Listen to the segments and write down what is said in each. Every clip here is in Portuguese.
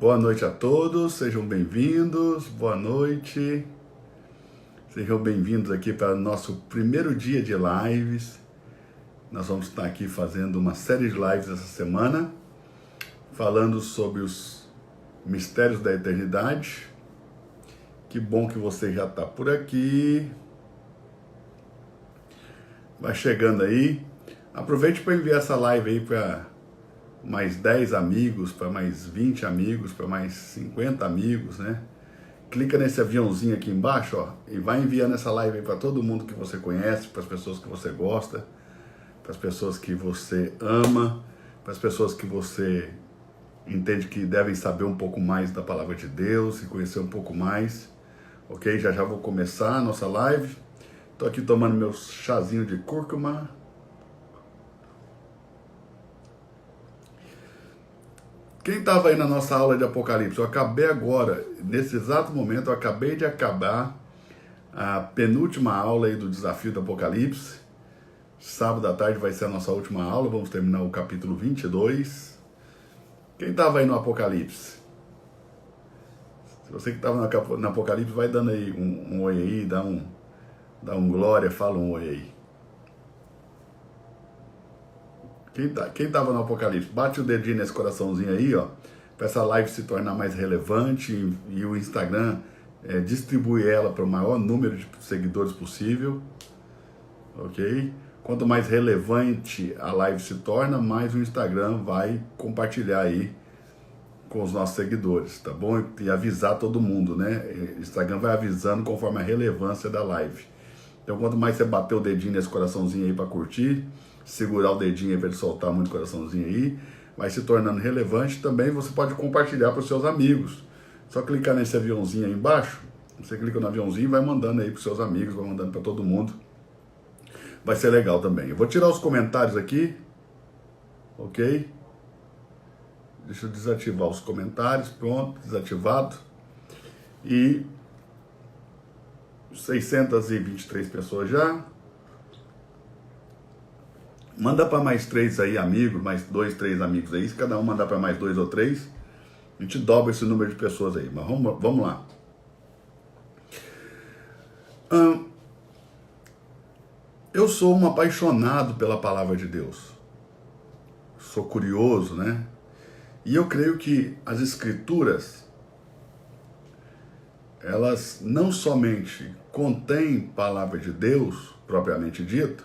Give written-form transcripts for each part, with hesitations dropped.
Boa noite a todos, sejam bem-vindos, boa noite. Sejam bem-vindos aqui para o nosso primeiro dia de lives. Nós vamos estar aqui fazendo uma série de lives essa semana, falando sobre os mistérios da eternidade. Que bom que você já está por aqui. Vai chegando aí. Aproveite para enviar essa live aí para mais 10 amigos, para mais 20 amigos, para mais 50 amigos, né? Clica nesse aviãozinho aqui embaixo, ó, e vai enviando essa live aí para todo mundo que você conhece, para as pessoas que você gosta, para as pessoas que você ama, para as pessoas que você entende que devem saber um pouco mais da palavra de Deus e conhecer um pouco mais, ok? Já vou começar a nossa live. Estou aqui tomando meu chazinho de cúrcuma. Quem estava aí na nossa aula de Apocalipse? Eu acabei agora, nesse exato momento, eu acabei de acabar a penúltima aula aí do desafio do Apocalipse. Sábado à tarde vai ser a nossa última aula, vamos terminar o capítulo 22. Quem estava aí no Apocalipse? Se você que estava no Apocalipse, vai dando aí um oi aí, dá um glória, fala um oi aí. Quem estava no Apocalipse, bate o dedinho nesse coraçãozinho aí, ó, para essa live se tornar mais relevante e o Instagram distribui ela para o maior número de seguidores possível, ok? Quanto mais relevante a live se torna, mais o Instagram vai compartilhar aí com os nossos seguidores, tá bom? E avisar todo mundo, né? O Instagram vai avisando conforme a relevância da live. Então, quanto mais você bater o dedinho nesse coraçãozinho aí para curtir, segurar o dedinho aí para ele soltar muito coraçãozinho aí, vai se tornando relevante. Também você pode compartilhar para os seus amigos. Só clicar nesse aviãozinho aí embaixo, você clica no aviãozinho e vai mandando aí para os seus amigos, vai mandando para todo mundo. Vai ser legal também. Eu vou tirar os comentários aqui, ok? Deixa eu desativar os comentários, pronto, desativado. E 623 pessoas já. Manda para mais 3 aí amigos, mais 2, 3 amigos aí. Se cada um mandar para mais 2 ou 3, a gente dobra esse número de pessoas aí. Mas vamos lá. Eu sou um apaixonado pela palavra de Deus. Sou curioso, né? E eu creio que as escrituras, elas não somente contêm palavra de Deus, propriamente dita,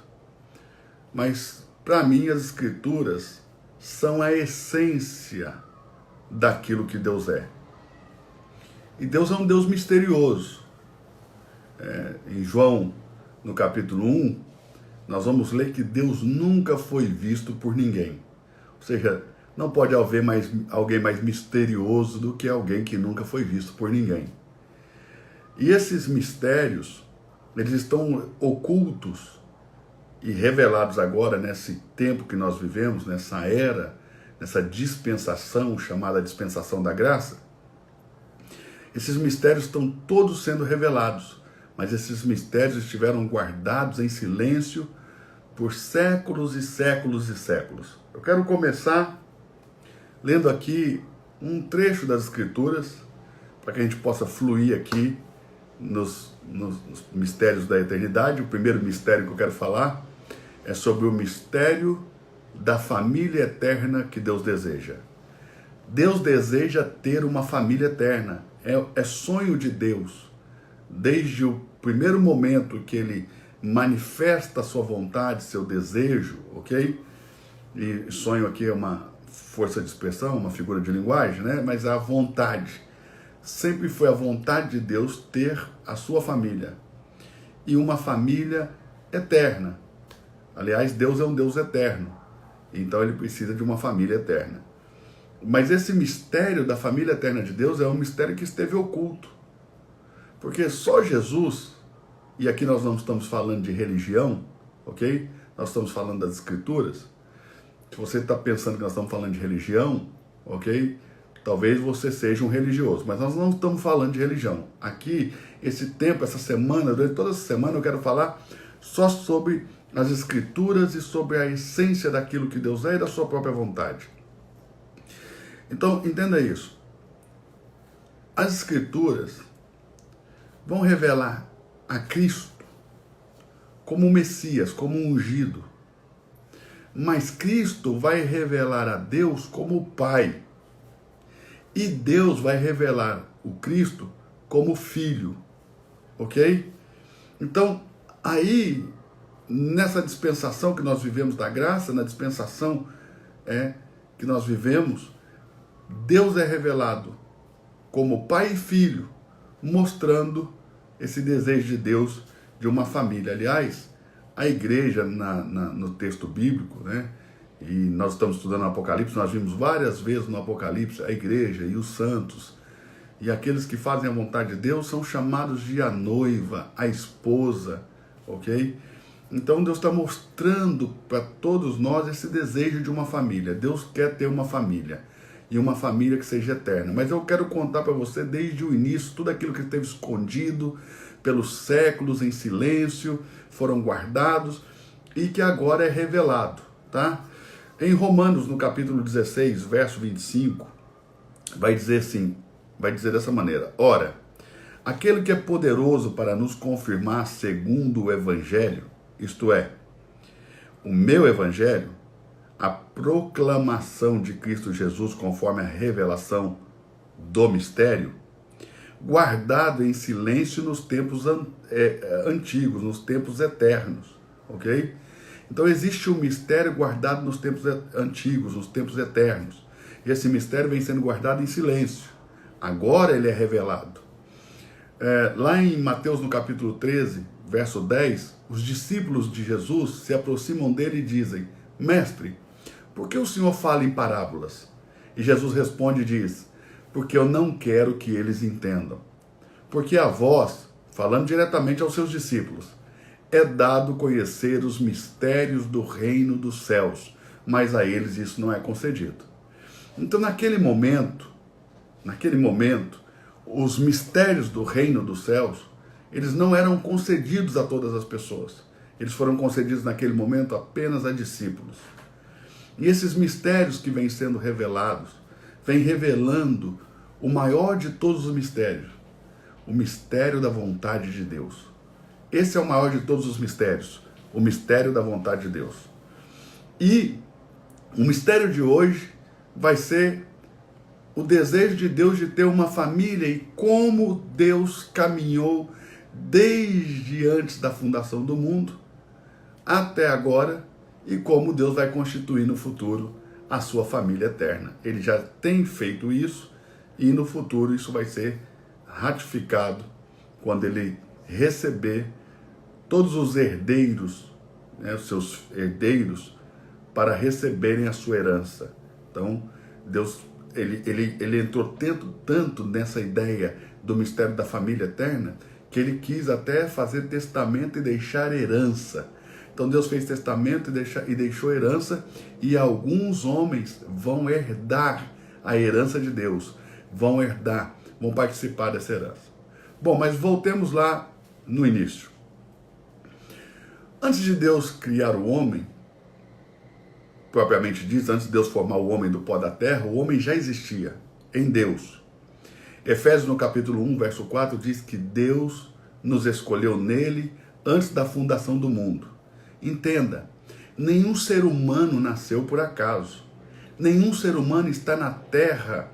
mas para mim as escrituras são a essência daquilo que Deus é. E Deus é um Deus misterioso. Em João, no capítulo 1, nós vamos ler que Deus nunca foi visto por ninguém. Ou seja, não pode haver alguém mais misterioso do que alguém que nunca foi visto por ninguém. E esses mistérios, eles estão ocultos e revelados agora nesse tempo que nós vivemos, nessa era, nessa dispensação chamada dispensação da graça. Esses mistérios estão todos sendo revelados, mas esses mistérios estiveram guardados em silêncio por séculos e séculos e séculos. Eu quero começar lendo aqui um trecho das Escrituras, para que a gente possa fluir aqui nos mistérios da eternidade. O primeiro mistério que eu quero falar é sobre o mistério da família eterna que Deus deseja. Deus deseja ter uma família eterna. É sonho de Deus. Desde o primeiro momento que Ele manifesta a sua vontade, seu desejo, ok? E sonho aqui é uma força de expressão, uma figura de linguagem, né? Mas a vontade. Sempre foi a vontade de Deus ter a sua família. E uma família eterna. Aliás, Deus é um Deus eterno. Então ele precisa de uma família eterna. Mas esse mistério da família eterna de Deus é um mistério que esteve oculto. Porque só Jesus, e aqui nós não estamos falando de religião, ok? Nós estamos falando das Escrituras. Se você está pensando que nós estamos falando de religião, ok? Talvez você seja um religioso, mas nós não estamos falando de religião. Aqui, esse tempo, essa semana, durante toda essa semana, eu quero falar só sobre as Escrituras e sobre a essência daquilo que Deus é e da sua própria vontade. Então, entenda isso. As Escrituras vão revelar a Cristo como Messias, como ungido. Mas Cristo vai revelar a Deus como Pai. E Deus vai revelar o Cristo como Filho. Ok? Então, aí, nessa dispensação que nós vivemos da graça, na dispensação que nós vivemos, Deus é revelado como Pai e Filho, mostrando esse desejo de Deus de uma família. Aliás, a igreja no texto bíblico, né? E nós estamos estudando o Apocalipse, nós vimos várias vezes no Apocalipse a igreja e os santos e aqueles que fazem a vontade de Deus são chamados de a noiva, a esposa, ok? Então Deus está mostrando para todos nós esse desejo de uma família. Deus quer ter uma família e uma família que seja eterna. Mas eu quero contar para você desde o início tudo aquilo que esteve escondido pelos séculos em silêncio, foram guardados e que agora é revelado, tá? Em Romanos, no capítulo 16, verso 25, vai dizer assim, vai dizer dessa maneira: ora, aquele que é poderoso para nos confirmar segundo o Evangelho, isto é, o meu Evangelho, a proclamação de Cristo Jesus conforme a revelação do mistério, guardado em silêncio nos tempos antigos, nos tempos eternos, ok? Então existe um mistério guardado nos tempos antigos, nos tempos eternos. E esse mistério vem sendo guardado em silêncio. Agora ele é revelado. Lá em Mateus, no capítulo 13, verso 10, os discípulos de Jesus se aproximam dele e dizem: Mestre, por que o Senhor fala em parábolas? E Jesus responde e diz: porque eu não quero que eles entendam. Porque a vós, falando diretamente aos seus discípulos, é dado conhecer os mistérios do reino dos céus, mas a eles isso não é concedido. Então, naquele momento, os mistérios do reino dos céus, eles não eram concedidos a todas as pessoas. Eles foram concedidos naquele momento apenas a discípulos. E esses mistérios que vêm sendo revelados, vêm revelando o maior de todos os mistérios, o mistério da vontade de Deus. Esse é o maior de todos os mistérios, o mistério da vontade de Deus. E o mistério de hoje vai ser o desejo de Deus de ter uma família e como Deus caminhou desde antes da fundação do mundo até agora e como Deus vai constituir no futuro a sua família eterna. Ele já tem feito isso e no futuro isso vai ser ratificado quando ele receber todos os herdeiros, né, os seus herdeiros, para receberem a sua herança. Então, Deus, ele entrou tanto nessa ideia do mistério da família eterna, que ele quis até fazer testamento e deixar herança. Então, Deus fez testamento e deixou herança, e alguns homens vão herdar a herança de Deus, vão participar dessa herança. Bom, mas voltemos lá no início. Antes de Deus criar o homem, propriamente dito, antes de Deus formar o homem do pó da terra, o homem já existia em Deus. Efésios, no capítulo 1, verso 4, diz que Deus nos escolheu nele antes da fundação do mundo. Entenda, nenhum ser humano nasceu por acaso. Nenhum ser humano está na terra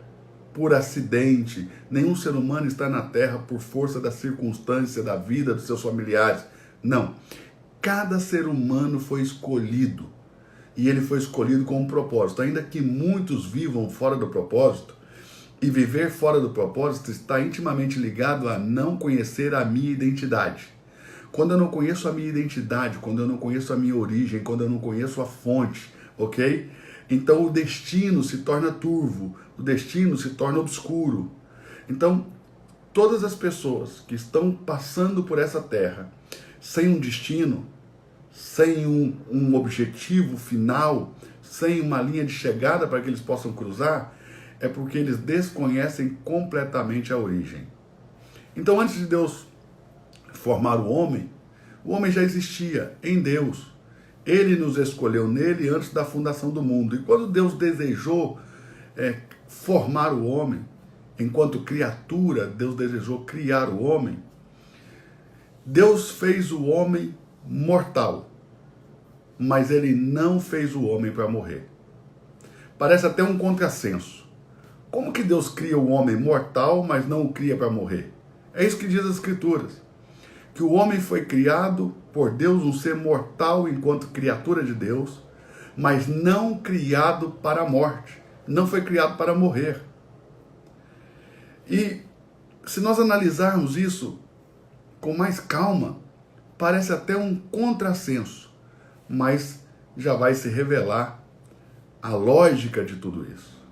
por acidente. Nenhum ser humano está na terra por força da circunstância, da vida dos seus familiares. Não. Cada ser humano foi escolhido. E ele foi escolhido com um propósito. Ainda que muitos vivam fora do propósito, e viver fora do propósito está intimamente ligado a não conhecer a minha identidade. Quando eu não conheço a minha identidade, quando eu não conheço a minha origem, quando eu não conheço a fonte, ok? Então o destino se torna turvo, o destino se torna obscuro. Então, todas as pessoas que estão passando por essa terra sem um destino, sem um objetivo final, sem uma linha de chegada para que eles possam cruzar, é porque eles desconhecem completamente a origem. Então, antes de Deus formar o homem já existia em Deus. Ele nos escolheu nele antes da fundação do mundo. E quando Deus desejou formar o homem, enquanto criatura, Deus desejou criar o homem, Deus fez o homem mortal, mas ele não fez o homem para morrer. Parece até um contrassenso. Como que Deus cria o homem mortal, mas não o cria para morrer? É isso que diz as Escrituras. Que o homem foi criado por Deus, um ser mortal enquanto criatura de Deus, mas não criado para a morte. Não foi criado para morrer. E se nós analisarmos isso com mais calma, parece até um contrassenso, mas já vai se revelar a lógica de tudo isso.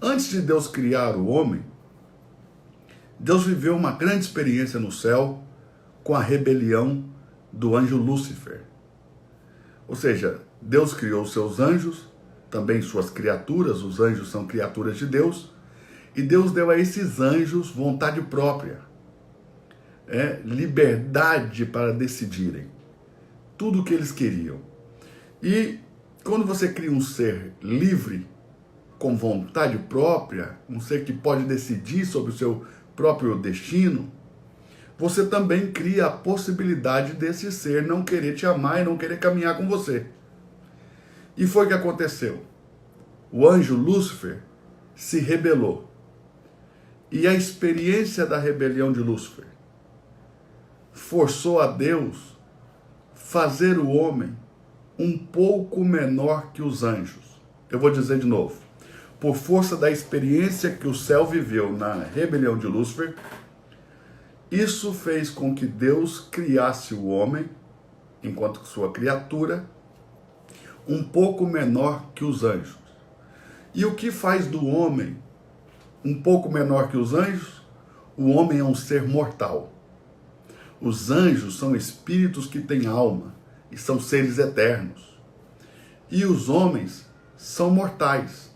Antes de Deus criar o homem, Deus viveu uma grande experiência no céu com a rebelião do anjo Lúcifer. Ou seja, Deus criou seus anjos, também suas criaturas, os anjos são criaturas de Deus, e Deus deu a esses anjos vontade própria, liberdade para decidirem tudo o que eles queriam. E quando você cria um ser livre, com vontade própria, um ser que pode decidir sobre o seu próprio destino, você também cria a possibilidade desse ser não querer te amar e não querer caminhar com você. E foi o que aconteceu. O anjo Lúcifer se rebelou. E a experiência da rebelião de Lúcifer forçou a Deus fazer o homem um pouco menor que os anjos. Eu vou dizer de novo. Por força da experiência que o céu viveu na rebelião de Lúcifer, isso fez com que Deus criasse o homem, enquanto sua criatura, um pouco menor que os anjos. E o que faz do homem um pouco menor que os anjos? O homem é um ser mortal. Os anjos são espíritos que têm alma e são seres eternos. E os homens são mortais,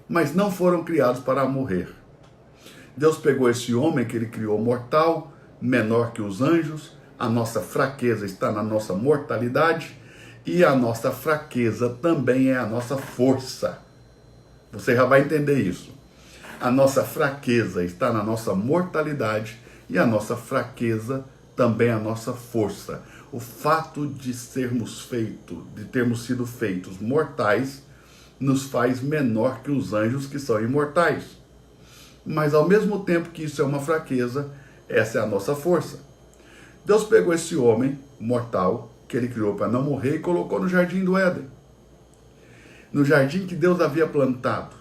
mas não foram criados para morrer. Deus pegou esse homem que ele criou mortal, menor que os anjos. A nossa fraqueza está na nossa mortalidade e a nossa fraqueza também é a nossa força. Você já vai entender isso. A nossa fraqueza está na nossa mortalidade e a nossa fraqueza também é a nossa força. O fato de termos sido feitos mortais, nos faz menor que os anjos que são imortais. Mas ao mesmo tempo que isso é uma fraqueza, essa é a nossa força. Deus pegou esse homem mortal, que ele criou para não morrer, e colocou no jardim do Éden. No jardim que Deus havia plantado.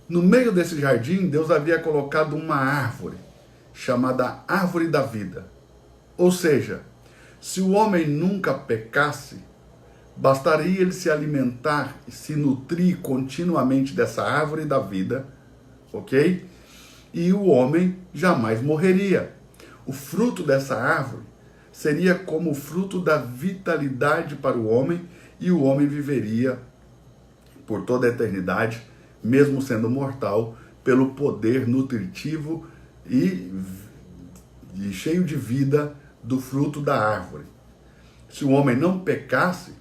No meio desse jardim, Deus havia colocado uma árvore, chamada Árvore da Vida. Ou seja, se o homem nunca pecasse, bastaria ele se alimentar e se nutrir continuamente dessa árvore da vida, ok? E o homem jamais morreria. O fruto dessa árvore seria como o fruto da vitalidade para o homem, e o homem viveria por toda a eternidade, mesmo sendo mortal, pelo poder nutritivo e cheio de vida do fruto da árvore. Se o homem não pecasse,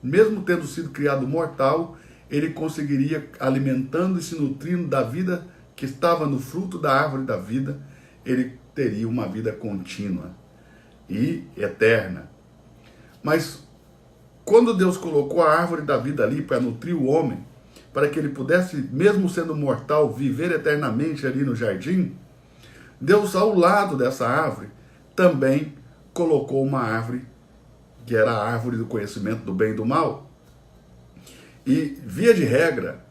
mesmo tendo sido criado mortal, ele conseguiria, alimentando e se nutrindo da vida que estava no fruto da árvore da vida, ele teria uma vida contínua e eterna. Mas quando Deus colocou a árvore da vida ali para nutrir o homem, para que ele pudesse, mesmo sendo mortal, viver eternamente ali no jardim, Deus, ao lado dessa árvore, também colocou uma árvore que era a árvore do conhecimento do bem e do mal. E, via de regra,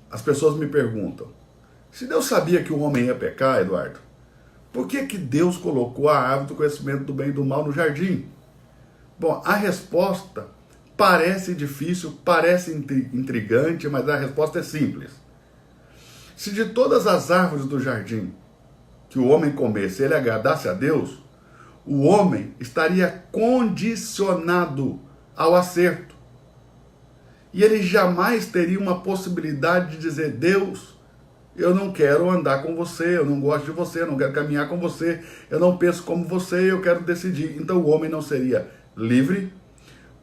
as pessoas me perguntam, se Deus sabia que o homem ia pecar, Eduardo, por que Deus colocou a árvore do conhecimento do bem e do mal no jardim? Bom, a resposta parece difícil, parece intrigante, mas a resposta é simples. Se de todas as árvores do jardim que o homem comesse, ele agradasse a Deus, o homem estaria condicionado ao acerto. E ele jamais teria uma possibilidade de dizer, Deus, eu não quero andar com você, eu não gosto de você, eu não quero caminhar com você, eu não penso como você, eu quero decidir. Então o homem não seria livre,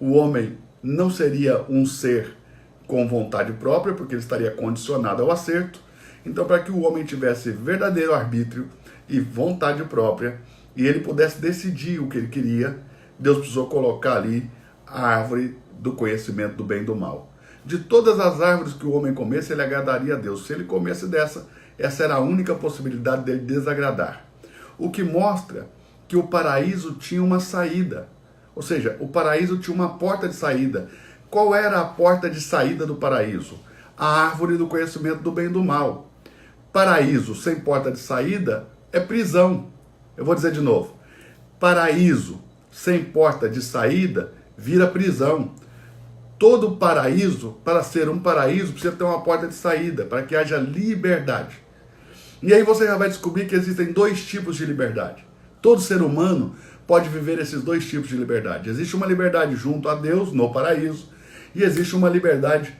o homem não seria um ser com vontade própria, porque ele estaria condicionado ao acerto, Então, para que o homem tivesse verdadeiro arbítrio e vontade própria, e ele pudesse decidir o que ele queria, Deus precisou colocar ali a árvore do conhecimento do bem e do mal. De todas as árvores que o homem comesse, ele agradaria a Deus. Se ele comesse dessa, essa era a única possibilidade dele desagradar. O que mostra que o paraíso tinha uma saída. Ou seja, o paraíso tinha uma porta de saída. Qual era a porta de saída do paraíso? A árvore do conhecimento do bem e do mal. Paraíso sem porta de saída é prisão. Eu vou dizer de novo. Paraíso sem porta de saída vira prisão. Todo paraíso, para ser um paraíso, precisa ter uma porta de saída, para que haja liberdade. E aí você já vai descobrir que existem dois tipos de liberdade. Todo ser humano pode viver esses dois tipos de liberdade. Existe uma liberdade junto a Deus, no paraíso, e existe uma liberdade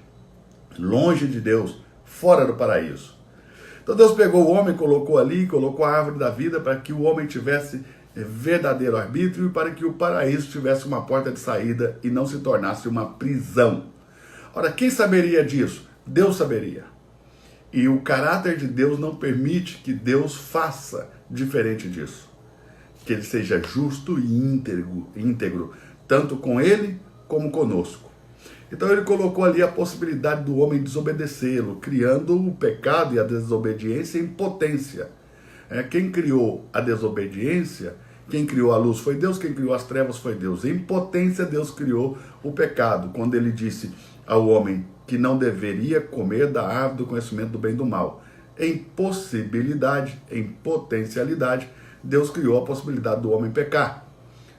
longe de Deus, fora do paraíso. Então Deus pegou o homem, colocou ali, colocou a árvore da vida para que o homem tivesse verdadeiro arbítrio e para que o paraíso tivesse uma porta de saída e não se tornasse uma prisão. Ora, quem saberia disso? Deus saberia. E o caráter de Deus não permite que Deus faça diferente disso. Que ele seja justo e íntegro, tanto com ele como conosco. Então ele colocou ali a possibilidade do homem desobedecê-lo, criando o pecado e a desobediência em potência. Quem criou a desobediência, quem criou a luz foi Deus, quem criou as trevas foi Deus. Em potência Deus criou o pecado, quando ele disse ao homem que não deveria comer da árvore do conhecimento do bem e do mal. Em possibilidade, em potencialidade, Deus criou a possibilidade do homem pecar.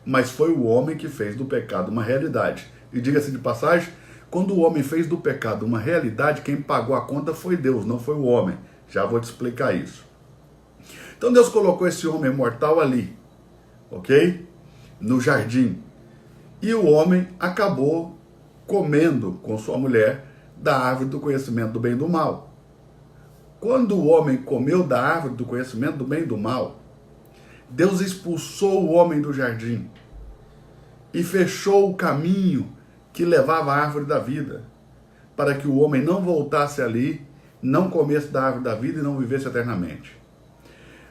Mas foi o homem que fez do pecado uma realidade. E diga-se de passagem, quando o homem fez do pecado uma realidade, quem pagou a conta foi Deus, não foi o homem. Já vou te explicar isso. Então Deus colocou esse homem mortal ali, ok? No jardim. E o homem acabou comendo com sua mulher da árvore do conhecimento do bem e do mal. Quando o homem comeu da árvore do conhecimento do bem e do mal, Deus expulsou o homem do jardim e fechou o caminho que levava à árvore da vida, para que o homem não voltasse ali, não comesse da árvore da vida e não vivesse eternamente.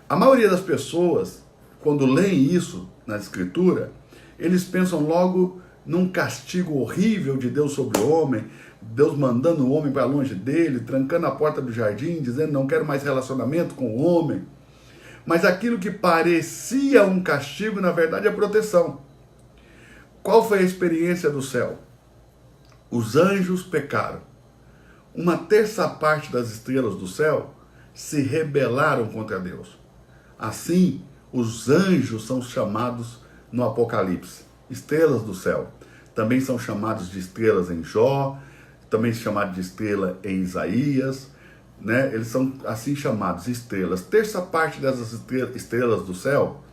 A maioria das pessoas, quando leem isso na Escritura, eles pensam logo num castigo horrível de Deus sobre o homem, Deus mandando o homem para longe dele, trancando a porta do jardim, dizendo não quero mais relacionamento com o homem. Mas aquilo que parecia um castigo, na verdade, é proteção. Qual foi a experiência do céu? Os anjos pecaram. Uma terça parte das estrelas do céu se rebelaram contra Deus. Assim, os anjos são chamados no Apocalipse, estrelas do céu. Também são chamados de estrelas em Jó, também chamados de estrela em Isaías, né? Eles são assim chamados, estrelas. Terça parte dessas estrelas do céu,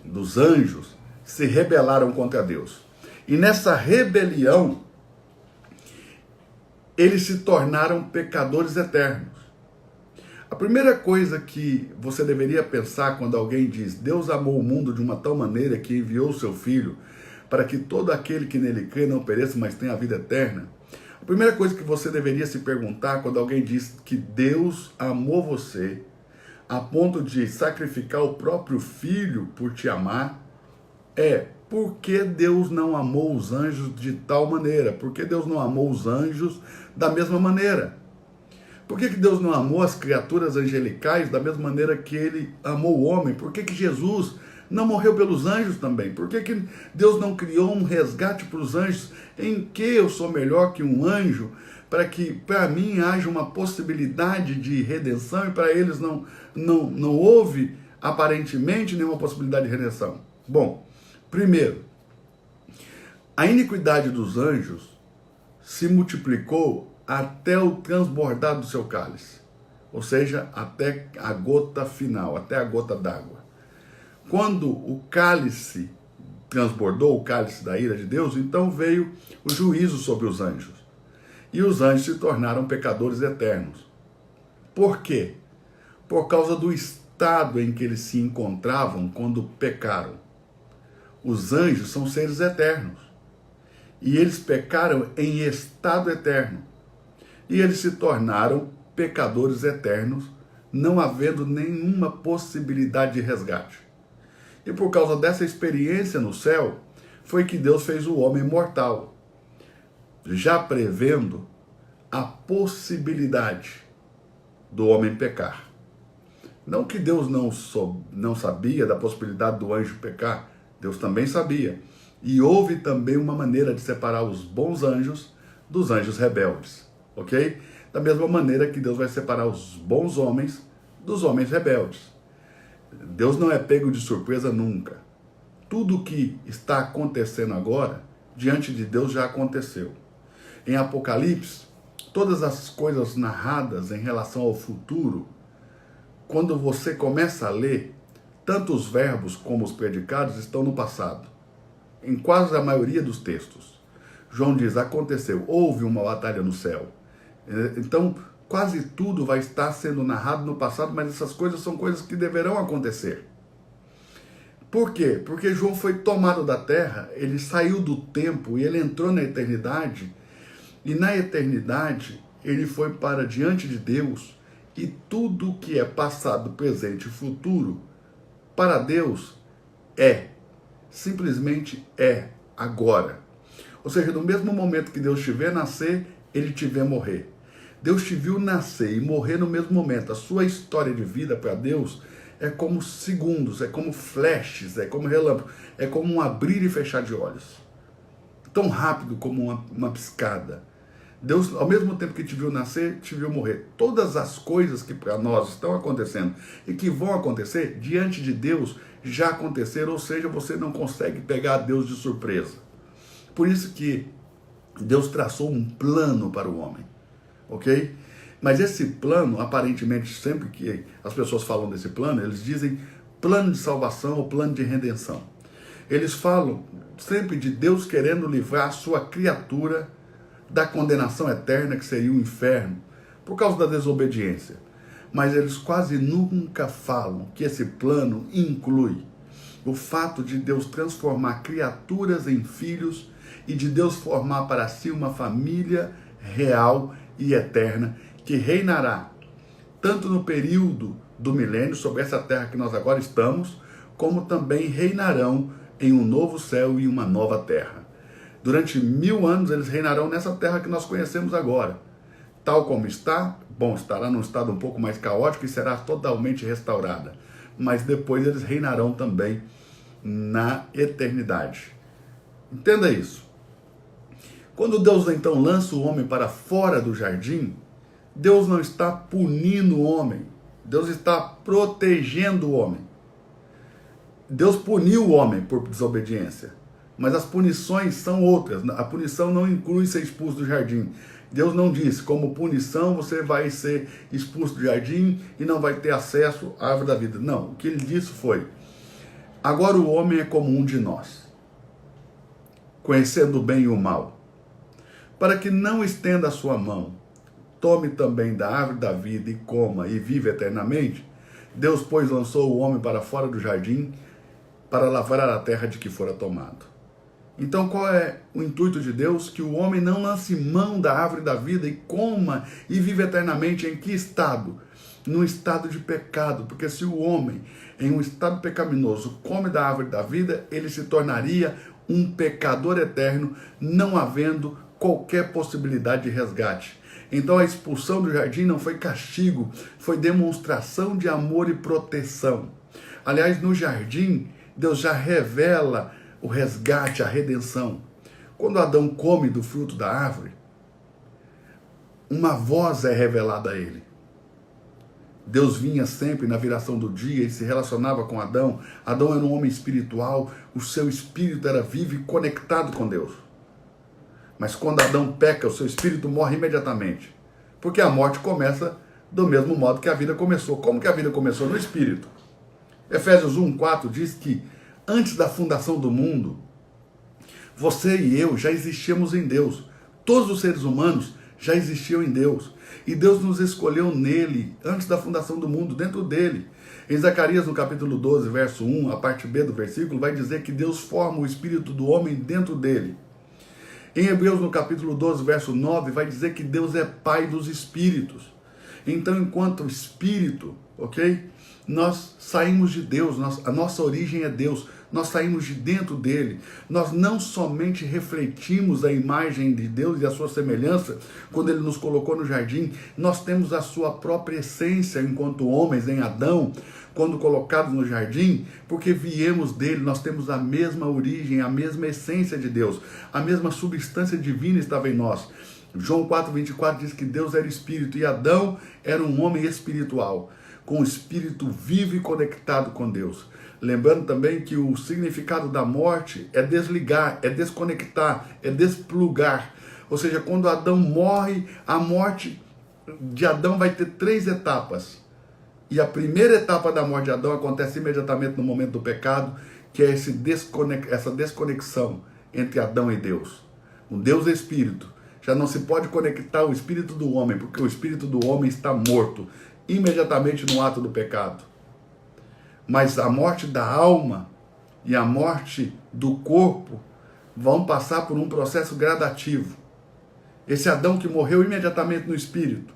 dos anjos, se rebelaram contra Deus. E nessa rebelião, eles se tornaram pecadores eternos. A primeira coisa que você deveria pensar quando alguém diz Deus amou o mundo de uma tal maneira que enviou o seu Filho para que todo aquele que nele crê não pereça, mas tenha a vida eterna. A primeira coisa que você deveria se perguntar quando alguém diz que Deus amou você a ponto de sacrificar o próprio Filho por te amar é: por que Deus não amou os anjos de tal maneira? Por que Deus não amou os anjos da mesma maneira? Por que Deus não amou as criaturas angelicais da mesma maneira que ele amou o homem? Por que Jesus não morreu pelos anjos também? Por que Deus não criou um resgate para os anjos? Em que eu sou melhor que um anjo para que para mim haja uma possibilidade de redenção e para eles não houve aparentemente nenhuma possibilidade de redenção? Bom, primeiro, a iniquidade dos anjos se multiplicou até o transbordar do seu cálice, ou seja, até a gota final, até a gota d'água. Quando o cálice transbordou, o cálice da ira de Deus, então veio o juízo sobre os anjos. E os anjos se tornaram pecadores eternos. Por quê? Por causa do estado em que eles se encontravam quando pecaram. Os anjos são seres eternos. E eles pecaram em estado eterno. E eles se tornaram pecadores eternos, não havendo nenhuma possibilidade de resgate. E por causa dessa experiência no céu, foi que Deus fez o homem mortal, já prevendo a possibilidade do homem pecar. Não que Deus não sabia da possibilidade do anjo pecar, Deus também sabia. E houve também uma maneira de separar os bons anjos dos anjos rebeldes, ok? Da mesma maneira que Deus vai separar os bons homens dos homens rebeldes. Deus não é pego de surpresa nunca. Tudo o que está acontecendo agora, diante de Deus já aconteceu. Em Apocalipse, todas as coisas narradas em relação ao futuro, quando você começa a ler, tanto os verbos como os predicados estão no passado, em quase a maioria dos textos. João diz, aconteceu, houve uma batalha no céu. Então, quase tudo vai estar sendo narrado no passado, mas essas coisas são coisas que deverão acontecer. Por quê? Porque João foi tomado da terra, ele saiu do tempo e ele entrou na eternidade, e na eternidade ele foi para diante de Deus, e tudo que é passado, presente e futuro, para Deus simplesmente é agora. Ou seja, no mesmo momento que Deus te vê nascer, ele te vê morrer. Deus te viu nascer e morrer no mesmo momento. A sua história de vida para Deus é como segundos, é como flashes, é como relâmpago, é como um abrir e fechar de olhos. Tão rápido como uma piscada. Deus, ao mesmo tempo que te viu nascer, te viu morrer. Todas as coisas que para nós estão acontecendo e que vão acontecer, diante de Deus, já aconteceram, ou seja, você não consegue pegar Deus de surpresa. Por isso que Deus traçou um plano para o homem, ok? Mas esse plano, aparentemente, sempre que as pessoas falam desse plano, eles dizem plano de salvação ou plano de redenção. Eles falam sempre de Deus querendo livrar a sua criatura da condenação eterna, que seria o inferno, por causa da desobediência. Mas eles quase nunca falam que esse plano inclui o fato de Deus transformar criaturas em filhos e de Deus formar para si uma família real e eterna que reinará tanto no período do milênio sobre essa terra que nós agora estamos, como também reinarão em um novo céu e uma nova terra. Durante 1000 anos eles reinarão nessa terra que nós conhecemos agora. Tal como está, estará num estado um pouco mais caótico e será totalmente restaurada. Mas depois eles reinarão também na eternidade. Entenda isso. Quando Deus então lança o homem para fora do jardim, Deus não está punindo o homem. Deus está protegendo o homem. Deus puniu o homem por desobediência. Mas as punições são outras. A punição não inclui ser expulso do jardim. Deus não disse, como punição você vai ser expulso do jardim e não vai ter acesso à árvore da vida. Não, o que ele disse foi, agora o homem é como um de nós, conhecendo o bem e o mal, para que não estenda a sua mão, tome também da árvore da vida e coma e viva eternamente. Deus, pois, lançou o homem para fora do jardim para lavrar a terra de que fora tomado. Então qual é o intuito de Deus? Que o homem não lance mão da árvore da vida e coma e viva eternamente. Em que estado? Num estado de pecado, porque se o homem, em um estado pecaminoso, come da árvore da vida, ele se tornaria um pecador eterno, não havendo qualquer possibilidade de resgate. Então a expulsão do jardim não foi castigo, foi demonstração de amor e proteção. Aliás, no jardim, Deus já revela o resgate, a redenção. Quando Adão come do fruto da árvore, uma voz é revelada a ele. Deus vinha sempre na viração do dia e se relacionava com Adão. Adão era um homem espiritual, o seu espírito era vivo e conectado com Deus. Mas quando Adão peca, o seu espírito morre imediatamente. Porque a morte começa do mesmo modo que a vida começou. Como que a vida começou? No espírito. Efésios 1:4 diz que antes da fundação do mundo, você e eu já existíamos em Deus. Todos os seres humanos já existiam em Deus. E Deus nos escolheu nele, antes da fundação do mundo, dentro dele. Em Zacarias, no capítulo 12, verso 1, a parte B do versículo, vai dizer que Deus forma o espírito do homem dentro dele. Em Hebreus, no capítulo 12, verso 9, vai dizer que Deus é pai dos espíritos. Então, enquanto espírito, ok? Nós saímos de Deus, a nossa origem é Deus, nós saímos de dentro dele. Nós não somente refletimos a imagem de Deus e a sua semelhança quando ele nos colocou no jardim, nós temos a sua própria essência enquanto homens em Adão, quando colocados no jardim, porque viemos dele, nós temos a mesma origem, a mesma essência de Deus, a mesma substância divina estava em nós. João 4,24 diz que Deus era espírito e Adão era um homem espiritual, com o espírito vivo e conectado com Deus. Lembrando também que o significado da morte é desligar, é desconectar, é desplugar. Ou seja, quando Adão morre, a morte de Adão vai ter 3 etapas. E a primeira etapa da morte de Adão acontece imediatamente no momento do pecado, que é essa desconexão entre Adão e Deus. Um Deus é espírito. Já não se pode conectar o espírito do homem, porque o espírito do homem está morto imediatamente no ato do pecado. Mas a morte da alma e a morte do corpo vão passar por um processo gradativo. Esse Adão que morreu imediatamente no espírito,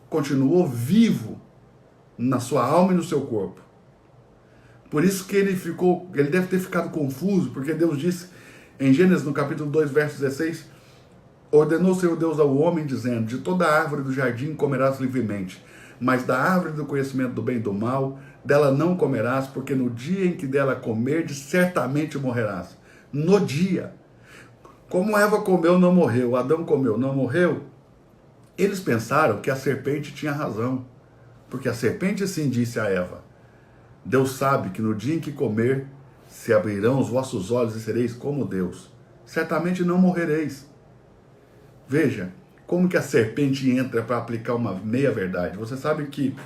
continuou vivo na sua alma e no seu corpo. Por isso que ele deve ter ficado confuso, porque Deus disse em Gênesis, no capítulo 2, verso 16, ordenou o Senhor Deus ao homem, dizendo, de toda a árvore do jardim comerás livremente, mas da árvore do conhecimento do bem e do mal, dela não comerás, porque no dia em que dela comerdes, certamente morrerás. No dia. Como Eva comeu, não morreu. Adão comeu, não morreu. Eles pensaram que a serpente tinha razão. Porque a serpente sim disse a Eva, Deus sabe que no dia em que comer, se abrirão os vossos olhos e sereis como Deus. Certamente não morrereis. Veja, como que a serpente entra para aplicar uma meia-verdade. Você sabe que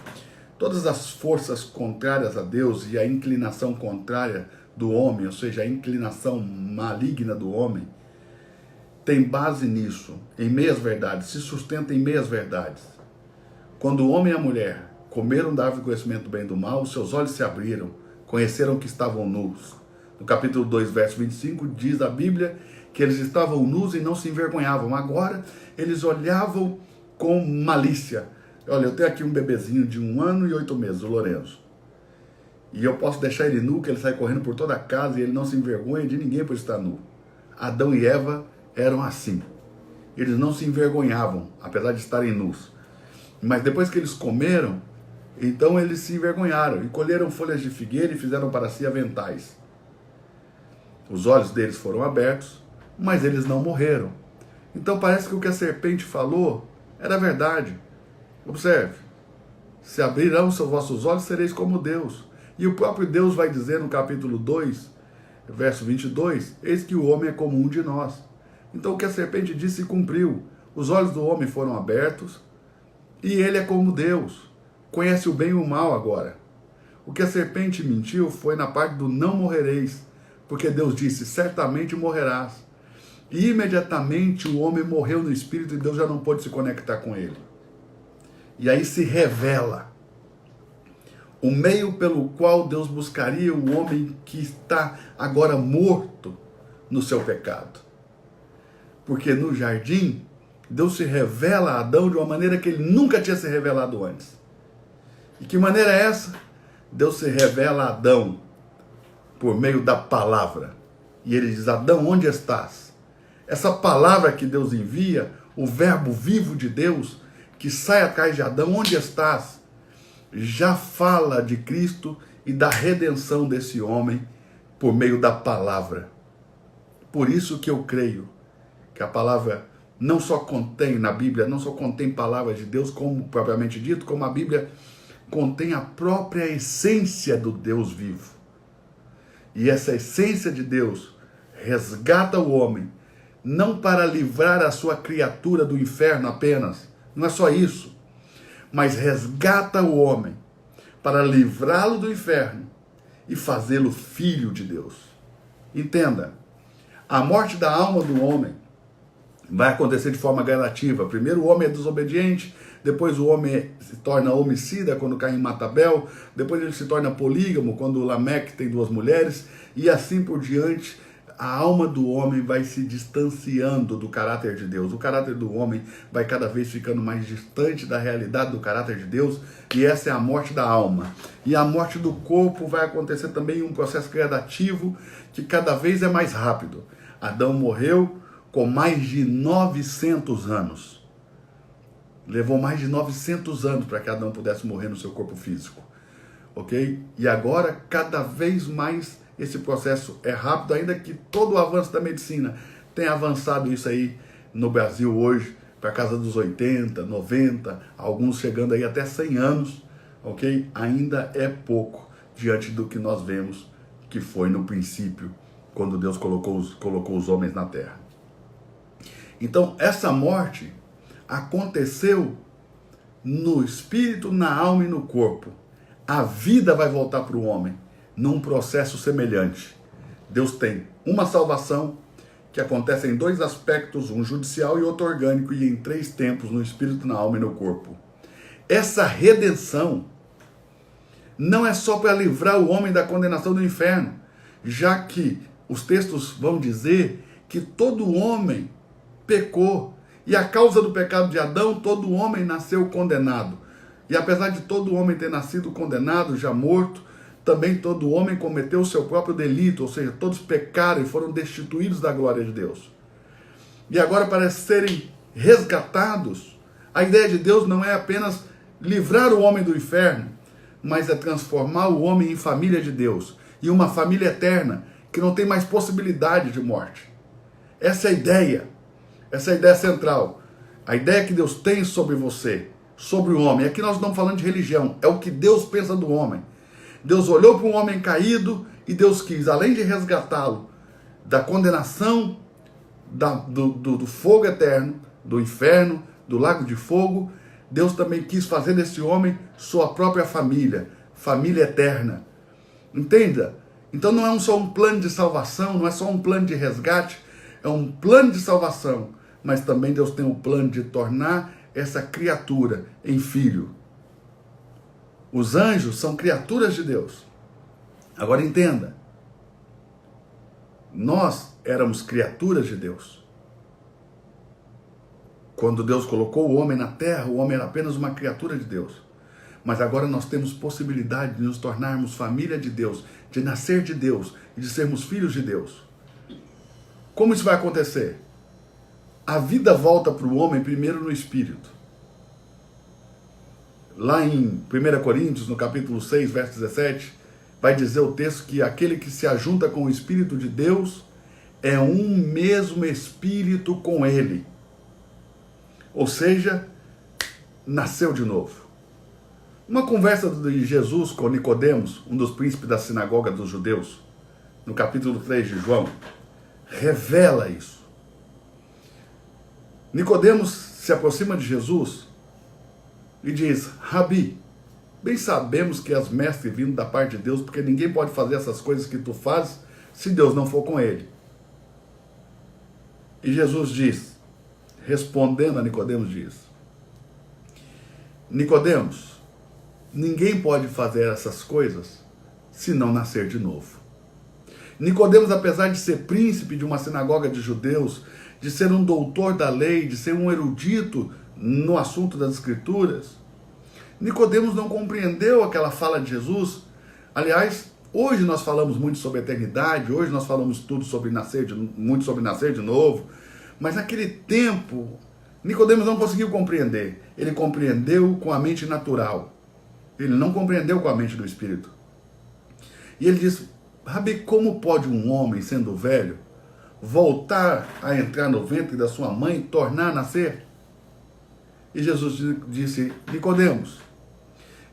todas as forças contrárias a Deus e a inclinação contrária do homem, ou seja, a inclinação maligna do homem, tem base nisso, em meias-verdades, se sustenta em meias-verdades. Quando o homem e a mulher comeram da árvore do conhecimento do bem e do mal, os seus olhos se abriram, conheceram que estavam nus. No capítulo 2, verso 25, diz a Bíblia que eles estavam nus e não se envergonhavam. Agora, eles olhavam com malícia. Olha, eu tenho aqui um bebezinho de 1 ano e 8 meses, o Lourenço. E eu posso deixar ele nu, que ele sai correndo por toda a casa e ele não se envergonha de ninguém por estar nu. Adão e Eva eram assim. Eles não se envergonhavam, apesar de estarem nus. Mas depois que eles comeram, então eles se envergonharam e colheram folhas de figueira e fizeram para si aventais. Os olhos deles foram abertos, mas eles não morreram. Então parece que o que a serpente falou era verdade. Observe, se abrirão os vossos olhos, sereis como Deus. E o próprio Deus vai dizer no capítulo 2, verso 22, eis que o homem é como um de nós. Então o que a serpente disse se cumpriu. Os olhos do homem foram abertos e ele é como Deus. Conhece o bem e o mal agora. O que a serpente mentiu foi na parte do não morrereis, porque Deus disse, certamente morrerás. E imediatamente o homem morreu no espírito e Deus já não pôde se conectar com ele. E aí se revela o meio pelo qual Deus buscaria o homem que está agora morto no seu pecado. Porque no jardim, Deus se revela a Adão de uma maneira que ele nunca tinha se revelado antes. E que maneira é essa? Deus se revela a Adão por meio da palavra. E ele diz, Adão, onde estás? Essa palavra que Deus envia, o verbo vivo de Deus, que sai atrás de Adão, onde estás? Já fala de Cristo e da redenção desse homem por meio da palavra. Por isso que eu creio que a palavra não só contém na Bíblia, não só contém palavras de Deus, como propriamente dito, como a Bíblia contém a própria essência do Deus vivo. E essa essência de Deus resgata o homem, não para livrar a sua criatura do inferno apenas, não é só isso, mas resgata o homem para livrá-lo do inferno e fazê-lo filho de Deus. Entenda, a morte da alma do homem vai acontecer de forma gradativa. Primeiro o homem é desobediente, depois o homem se torna homicida quando Caim mata Abel, depois ele se torna polígamo quando Lameque tem 2 mulheres, e assim por diante, a alma do homem vai se distanciando do caráter de Deus. O caráter do homem vai cada vez ficando mais distante da realidade do caráter de Deus, e essa é a morte da alma. E a morte do corpo vai acontecer também em um processo gradativo que cada vez é mais rápido. Adão morreu com mais de 900 anos. Levou mais de 900 anos para que Adão pudesse morrer no seu corpo físico. Ok? E agora, cada vez mais, esse processo é rápido, ainda que todo o avanço da medicina tenha avançado isso aí no Brasil hoje, para casa dos 80, 90, alguns chegando aí até 100 anos, ok? Ainda é pouco diante do que nós vemos que foi no princípio, quando Deus colocou os homens na terra. Então, essa morte aconteceu no espírito, na alma e no corpo. A vida vai voltar para o homem num processo semelhante. Deus tem uma salvação que acontece em dois aspectos, um judicial e outro orgânico, e em 3 tempos, no espírito, na alma e no corpo. Essa redenção não é só para livrar o homem da condenação do inferno, já que os textos vão dizer que todo homem pecou, e a causa do pecado de Adão, todo homem nasceu condenado. E apesar de todo homem ter nascido condenado, já morto, também todo homem cometeu o seu próprio delito, ou seja, todos pecaram e foram destituídos da glória de Deus. E agora, para serem resgatados, a ideia de Deus não é apenas livrar o homem do inferno, mas é transformar o homem em família de Deus, e uma família eterna, que não tem mais possibilidade de morte. Essa é a ideia central. A ideia que Deus tem sobre você, sobre o homem. Aqui nós não estamos falando de religião, é o que Deus pensa do homem. Deus olhou para um homem caído e Deus quis, além de resgatá-lo da condenação, do fogo eterno, do inferno, do lago de fogo, Deus também quis fazer desse homem sua própria família, família eterna. Entenda? Então não é só um plano de salvação, não é só um plano de resgate, é um plano de salvação, mas também Deus tem o plano de tornar essa criatura em filho. Os anjos são criaturas de Deus. Agora entenda, nós éramos criaturas de Deus. Quando Deus colocou o homem na terra, o homem era apenas uma criatura de Deus. Mas agora nós temos possibilidade de nos tornarmos família de Deus, de nascer de Deus e de sermos filhos de Deus. Como isso vai acontecer? A vida volta para o homem primeiro no espírito. Lá em 1 Coríntios, no capítulo 6, verso 17, vai dizer o texto que aquele que se ajunta com o Espírito de Deus é um mesmo Espírito com ele. Ou seja, nasceu de novo. Uma conversa de Jesus com Nicodemos, um dos príncipes da sinagoga dos judeus, no capítulo 3 de João, revela isso. Nicodemos se aproxima de Jesus e diz: Rabi, bem sabemos que és mestre vindo da parte de Deus, porque ninguém pode fazer essas coisas que tu fazes se Deus não for com ele. E Jesus diz, respondendo a Nicodemos, diz: Nicodemos, ninguém pode fazer essas coisas se não nascer de novo. Nicodemos, apesar de ser príncipe de uma sinagoga de judeus, de ser um doutor da lei, de ser um erudito no assunto das escrituras, Nicodemos não compreendeu aquela fala de Jesus. Aliás, hoje nós falamos muito sobre a eternidade, hoje nós falamos muito sobre nascer de novo, mas naquele tempo Nicodemos não conseguiu compreender. Ele compreendeu com a mente natural. Ele não compreendeu com a mente do Espírito. E ele diz: Rabi, como pode um homem, sendo velho, voltar a entrar no ventre da sua mãe e tornar a nascer? E Jesus disse: Nicodemos,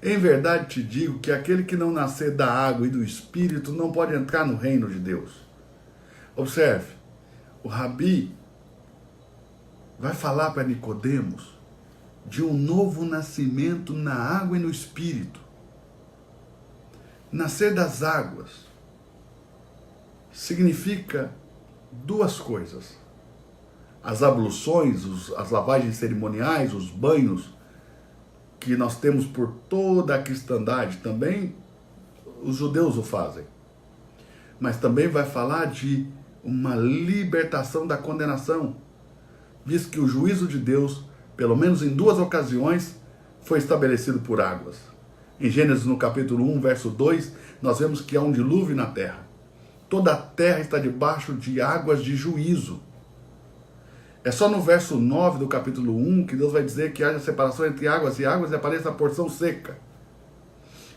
em verdade te digo que aquele que não nascer da água e do Espírito não pode entrar no reino de Deus. Observe, o Rabi vai falar para Nicodemos de um novo nascimento na água e no Espírito. Nascer das águas significa duas coisas: as abluções, as lavagens cerimoniais, os banhos que nós temos por toda a cristandade, também os judeus o fazem. Mas também vai falar de uma libertação da condenação, visto que o juízo de Deus, pelo menos em 2 ocasiões, foi estabelecido por águas. Em Gênesis, no capítulo 1, verso 2, nós vemos que há um dilúvio na terra. Toda a terra está debaixo de águas de juízo. É só no verso 9 do capítulo 1 que Deus vai dizer que haja separação entre águas e apareça a porção seca.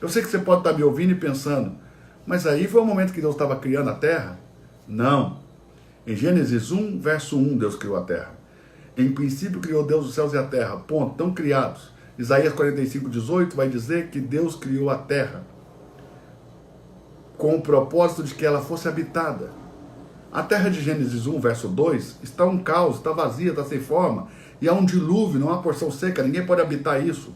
Eu sei que você pode estar me ouvindo e pensando, mas aí foi o momento que Deus estava criando a terra? Não. Em Gênesis 1, verso 1, Deus criou a terra. Em princípio criou Deus os céus e a terra. Ponto. Estão criados. Isaías 45, 18 vai dizer que Deus criou a terra com o propósito de que ela fosse habitada. A terra de Gênesis 1, verso 2, está um caos, está vazia, está sem forma, e há um dilúvio, não há porção seca, ninguém pode habitar isso.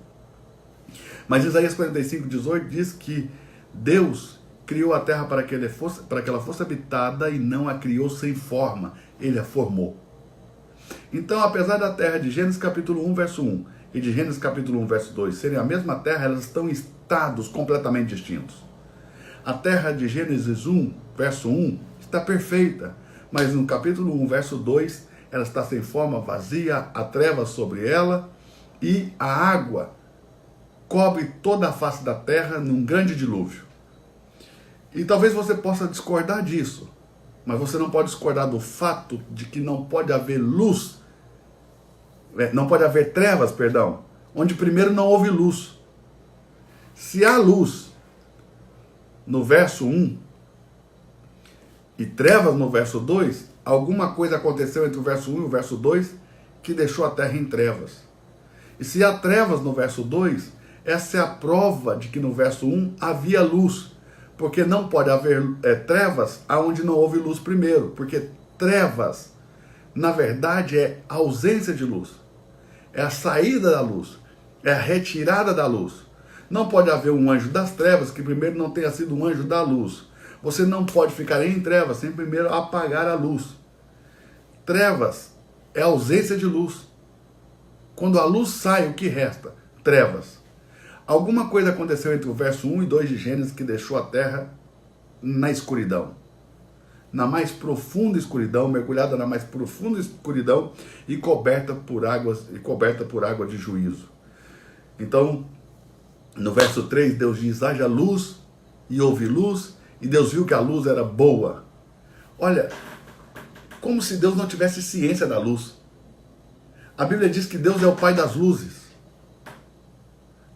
Mas Isaías 45, 18 diz que Deus criou a terra para que ela fosse habitada e não a criou sem forma, ele a formou. Então, apesar da terra de Gênesis capítulo 1, verso 1 e de Gênesis capítulo 1, verso 2 serem a mesma terra, elas estão em estados completamente distintos. A terra de Gênesis 1, verso 1, está perfeita, mas no capítulo 1, verso 2, ela está sem forma, vazia, há trevas sobre ela, e a água cobre toda a face da terra num grande dilúvio. E talvez você possa discordar disso, mas você não pode discordar do fato de que não pode haver luz, não pode haver trevas, perdão, onde primeiro não houve luz. Se há luz no verso 1 e trevas no verso 2, alguma coisa aconteceu entre o verso 1 e o verso 2 que deixou a terra em trevas. E se há trevas no verso 2, essa é a prova de que no verso 1 havia luz, porque não pode haver trevas aonde não houve luz primeiro, porque trevas, na verdade, é a ausência de luz, é a saída da luz, é a retirada da luz. Não pode haver um anjo das trevas que primeiro não tenha sido um anjo da luz. Você não pode ficar em trevas sem primeiro apagar a luz. Trevas é a ausência de luz. Quando a luz sai, o que resta? Trevas. Alguma coisa aconteceu entre o verso 1 e 2 de Gênesis que deixou a terra na escuridão. Na mais profunda escuridão, mergulhada na mais profunda escuridão e coberta por água de juízo. Então, no verso 3, Deus diz, haja luz, e houve luz, e Deus viu que a luz era boa. Olha, como se Deus não tivesse ciência da luz. A Bíblia diz que Deus é o Pai das luzes.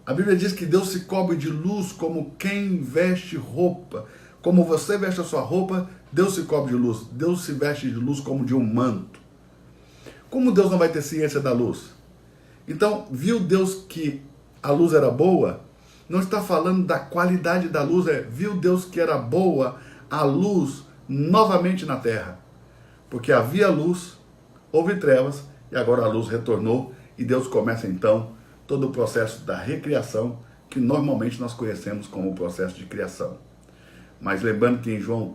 A Bíblia diz que Deus se cobre de luz como quem veste roupa. Como você veste a sua roupa, Deus se cobre de luz. Deus se veste de luz como de um manto. Como Deus não vai ter ciência da luz? Então, viu Deus que a luz era boa? Não está falando da qualidade da luz, viu Deus que era boa a luz novamente na terra. Porque havia luz, houve trevas, e agora a luz retornou, e Deus começa então todo o processo da recriação, que normalmente nós conhecemos como o processo de criação. Mas lembrando que em João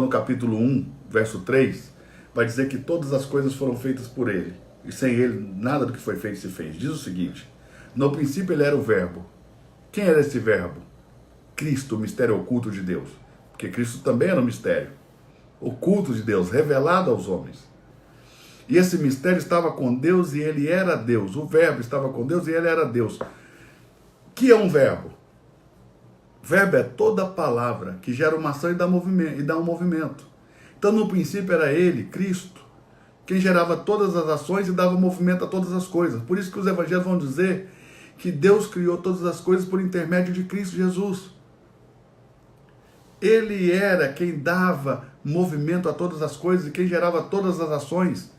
no capítulo 1, verso 3, vai dizer que todas as coisas foram feitas por ele, e sem ele nada do que foi feito se fez. Diz o seguinte, no princípio ele era o verbo. Quem era esse verbo? Cristo, o mistério oculto de Deus. Porque Cristo também era um mistério oculto de Deus, revelado aos homens. E esse mistério estava com Deus e ele era Deus. O verbo estava com Deus e ele era Deus. O que é um verbo? Verbo é toda palavra que gera uma ação e dá um movimento. Então no princípio era ele, Cristo, quem gerava todas as ações e dava movimento a todas as coisas. Por isso que os evangelhos vão dizer que Deus criou todas as coisas por intermédio de Cristo Jesus. Ele era quem dava movimento a todas as coisas e quem gerava todas as ações.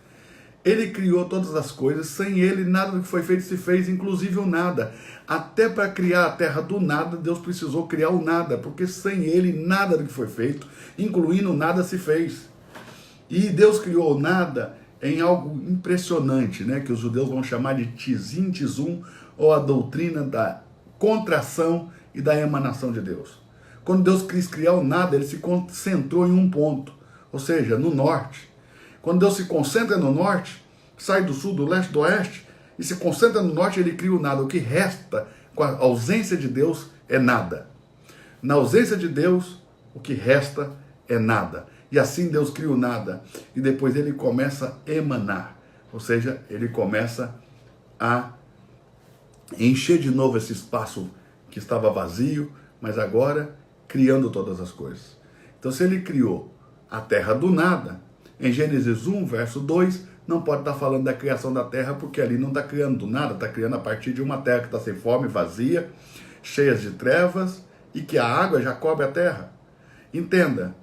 Ele criou todas as coisas, sem ele nada do que foi feito se fez, inclusive o nada. Até para criar a terra do nada, Deus precisou criar o nada, porque sem ele nada do que foi feito, incluindo o nada, se fez. E Deus criou o nada em algo impressionante, né? Que os judeus vão chamar de tizim, tizum, ou a doutrina da contração e da emanação de Deus. Quando Deus quis criar o nada, ele se concentrou em um ponto, ou seja, no norte. Quando Deus se concentra no norte, sai do sul, do leste, do oeste, e se concentra no norte, ele cria o nada. O que resta com a ausência de Deus é nada. Na ausência de Deus, o que resta é nada. E assim Deus cria o nada. E depois ele começa a emanar. Ou seja, ele começa a encher de novo esse espaço que estava vazio, mas agora criando todas as coisas. Então, se ele criou a terra do nada, em Gênesis 1, verso 2, não pode estar falando da criação da terra, porque ali não está criando do nada, está criando a partir de uma terra que está sem forma e vazia, cheia de trevas, e que a água já cobre a terra. Entenda,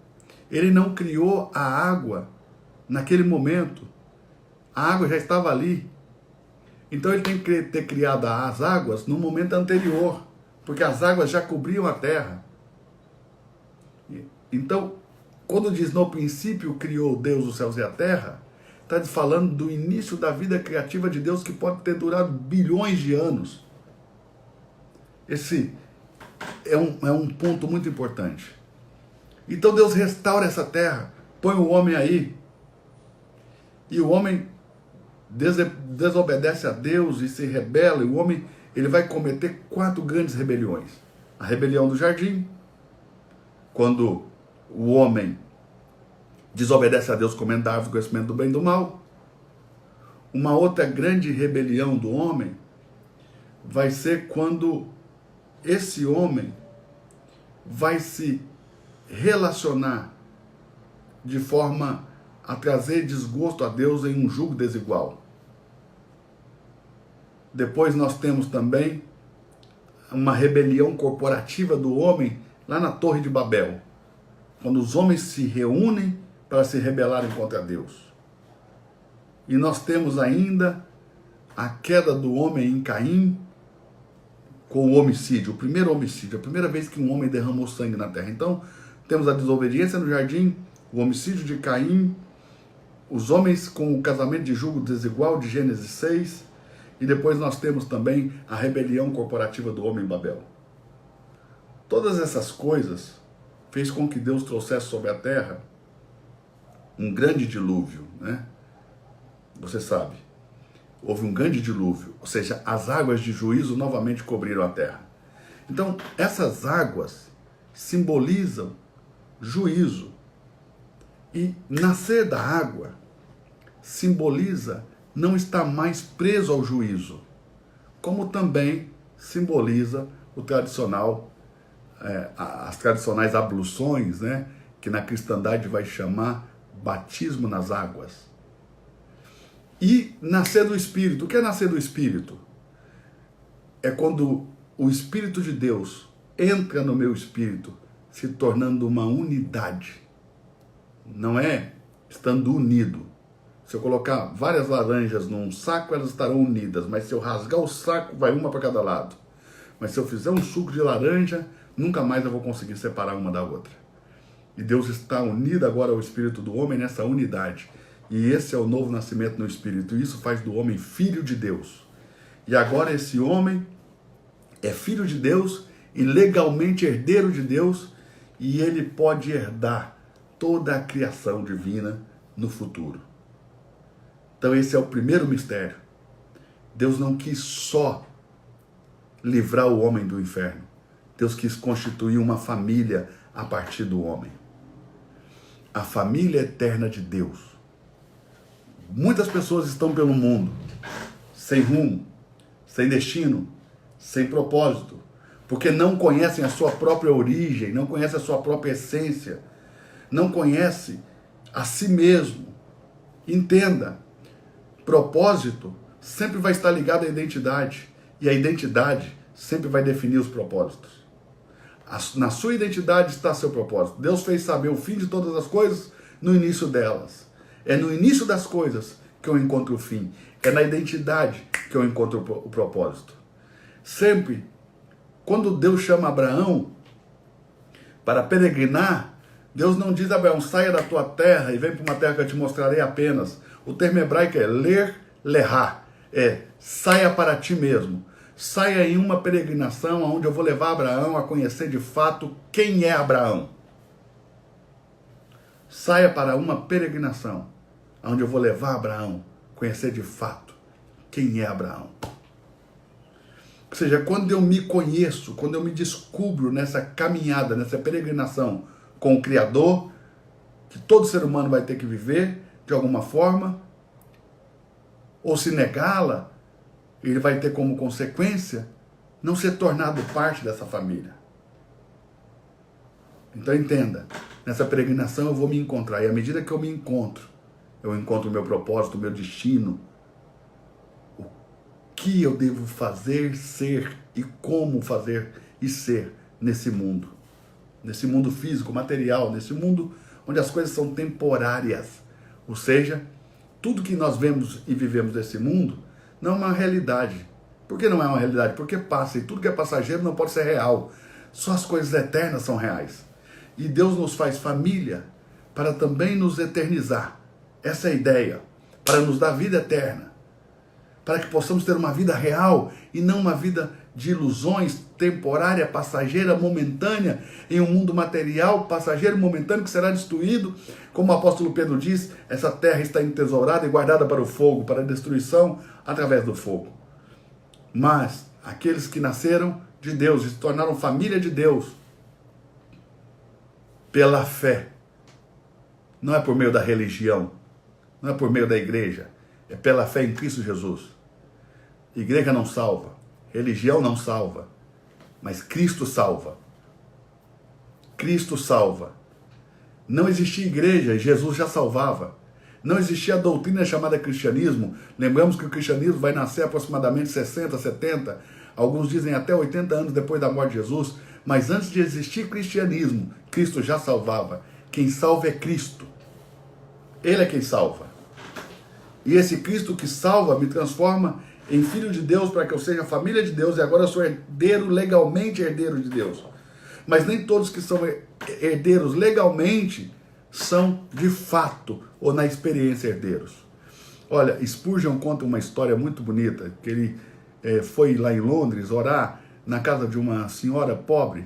ele não criou a água naquele momento, a água já estava ali. Então ele tem que ter criado as águas no momento anterior, porque as águas já cobriam a terra. Então, quando diz no princípio criou Deus os céus e a terra, está falando do início da vida criativa de Deus, que pode ter durado bilhões de anos. Esse é um ponto muito importante. Então Deus restaura essa terra, põe o homem aí, e o homem desobedece a Deus e se rebela, e o homem ele vai cometer 4 grandes rebeliões. A rebelião do jardim, quando o homem desobedece a Deus comendo da árvore do conhecimento do bem e do mal. Uma outra grande rebelião do homem vai ser quando esse homem vai se relacionar de forma a trazer desgosto a Deus em um jugo desigual. Depois nós temos também uma rebelião corporativa do homem lá na Torre de Babel, quando os homens se reúnem para se rebelarem contra Deus. E nós temos ainda a queda do homem em Caim, com o homicídio, o primeiro homicídio, a primeira vez que um homem derramou sangue na terra. Então, temos a desobediência no jardim, o homicídio de Caim, os homens com o casamento de jugo desigual de Gênesis 6, e depois nós temos também a rebelião corporativa do homem em Babel. Todas essas coisas fez com que Deus trouxesse sobre a terra um grande dilúvio, né? Você sabe, houve um grande dilúvio, ou seja, as águas de juízo novamente cobriram a terra. Então, essas águas simbolizam juízo. E nascer da água simboliza não estar mais preso ao juízo, como também simboliza o tradicional, as tradicionais abluções, né, que na cristandade vai chamar batismo nas águas. E nascer do Espírito. O que é nascer do Espírito? É quando o Espírito de Deus entra no meu espírito, se tornando uma unidade. Não é estando unido. Se eu colocar várias laranjas num saco, elas estarão unidas, mas se eu rasgar o saco, vai uma para cada lado. Mas se eu fizer um suco de laranja, nunca mais eu vou conseguir separar uma da outra. E Deus está unido agora ao espírito do homem nessa unidade. E esse é o novo nascimento no espírito. E isso faz do homem filho de Deus. E agora esse homem é filho de Deus e legalmente herdeiro de Deus, e ele pode herdar toda a criação divina no futuro. Então esse é o primeiro mistério. Deus não quis só livrar o homem do inferno. Deus quis constituir uma família a partir do homem. A família eterna de Deus. Muitas pessoas estão pelo mundo sem rumo, sem destino, sem propósito, porque não conhecem a sua própria origem, não conhecem a sua própria essência, não conhecem a si mesmo. Entenda, propósito sempre vai estar ligado à identidade, e a identidade sempre vai definir os propósitos. Na sua identidade está seu propósito. Deus fez saber o fim de todas as coisas no início delas. É no início das coisas que eu encontro o fim. É na identidade que eu encontro o propósito. Sempre, quando Deus chama Abraão para peregrinar, Deus não diz a Abraão, saia da tua terra e vem para uma terra que eu te mostrarei apenas. O termo hebraico é ler, lerá. É saia para ti mesmo. Saia em uma peregrinação onde eu vou levar Abraão a conhecer de fato quem é Abraão. Saia para uma peregrinação onde eu vou levar Abraão a conhecer de fato quem é Abraão. Ou seja, quando eu me conheço, quando eu me descubro nessa caminhada, nessa peregrinação com o Criador, que todo ser humano vai ter que viver de alguma forma, ou se negá-la, ele vai ter como consequência não ser tornado parte dessa família. Então entenda, nessa peregrinação eu vou me encontrar, e à medida que eu me encontro, eu encontro o meu propósito, o meu destino, o que eu devo fazer, ser e como fazer e ser nesse mundo físico, material, nesse mundo onde as coisas são temporárias, ou seja, tudo que nós vemos e vivemos nesse mundo não é uma realidade. Por que não é uma realidade? Porque passa, e tudo que é passageiro não pode ser real. Só as coisas eternas são reais. E Deus nos faz família para também nos eternizar. Essa é a ideia. Para nos dar vida eterna. Para que possamos ter uma vida real e não uma vida de ilusões, temporária, passageira, momentânea, em um mundo material, passageiro, momentâneo, que será destruído. Como o apóstolo Pedro diz, essa terra está entesourada e guardada para o fogo, para a destruição através do fogo. Mas aqueles que nasceram de Deus e se tornaram família de Deus, pela fé, não é por meio da religião, não é por meio da igreja, é pela fé em Cristo Jesus. Igreja não salva, religião não salva, mas Cristo salva. Cristo salva. Não existia igreja, Jesus já salvava. Não existia a doutrina chamada cristianismo. Lembramos que o cristianismo vai nascer aproximadamente 60, 70, alguns dizem até 80 anos depois da morte de Jesus. Mas antes de existir cristianismo, Cristo já salvava. Quem salva é Cristo. Ele é quem salva. E esse Cristo que salva me transforma em filho de Deus para que eu seja família de Deus, e agora eu sou herdeiro, legalmente herdeiro de Deus. Mas nem todos que são herdeiros legalmente são de fato ou na experiência herdeiros. Olha, Spurgeon conta uma história muito bonita, que ele foi lá em Londres orar na casa de uma senhora pobre,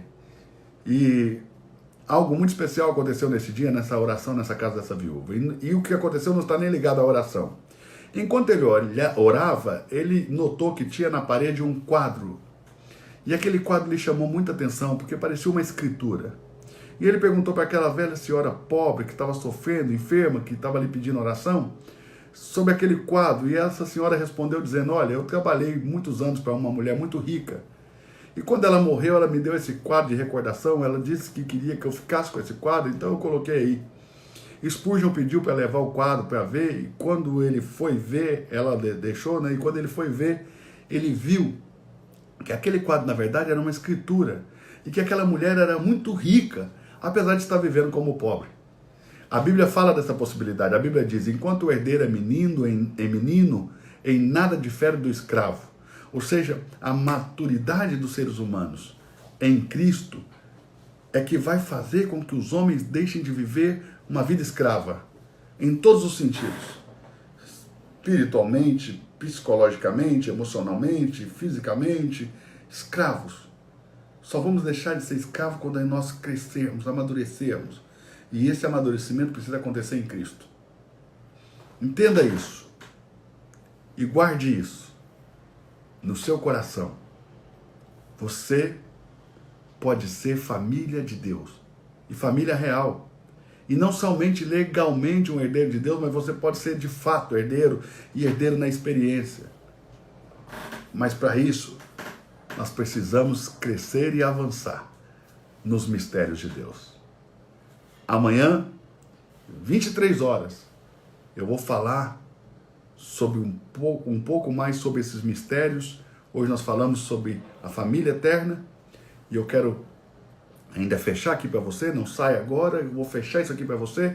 e algo muito especial aconteceu nesse dia, nessa oração, nessa casa dessa viúva. E o que aconteceu não está nem ligado à oração. Enquanto ele orava, ele notou que tinha na parede um quadro. E aquele quadro lhe chamou muita atenção, porque parecia uma escritura. E ele perguntou para aquela velha senhora pobre, que estava sofrendo, enferma, que estava lhe pedindo oração, sobre aquele quadro. E essa senhora respondeu dizendo: olha, eu trabalhei muitos anos para uma mulher muito rica. E quando ela morreu, ela me deu esse quadro de recordação. Ela disse que queria que eu ficasse com esse quadro, então eu coloquei aí. Spurgeon pediu para levar o quadro para ver, e quando ele foi ver, ela deixou, né? E quando ele foi ver, ele viu que aquele quadro, na verdade, era uma escritura, e que aquela mulher era muito rica, apesar de estar vivendo como pobre. A Bíblia fala dessa possibilidade. A Bíblia diz: enquanto o herdeiro é menino, em nada difere do escravo. Ou seja, a maturidade dos seres humanos em Cristo é que vai fazer com que os homens deixem de viver uma vida escrava, em todos os sentidos. Espiritualmente, psicologicamente, emocionalmente, fisicamente, escravos. Só vamos deixar de ser escravos quando nós crescermos, amadurecermos. E esse amadurecimento precisa acontecer em Cristo. Entenda isso. E guarde isso no seu coração. Você pode ser família de Deus. E família real. E não somente legalmente um herdeiro de Deus, mas você pode ser de fato herdeiro e herdeiro na experiência. Mas para isso, nós precisamos crescer e avançar nos mistérios de Deus. Amanhã, 23 horas, eu vou falar sobre um pouco mais sobre esses mistérios. Hoje nós falamos sobre a família eterna, e eu quero ainda fechar aqui para você, não sai agora, eu vou fechar isso aqui para você,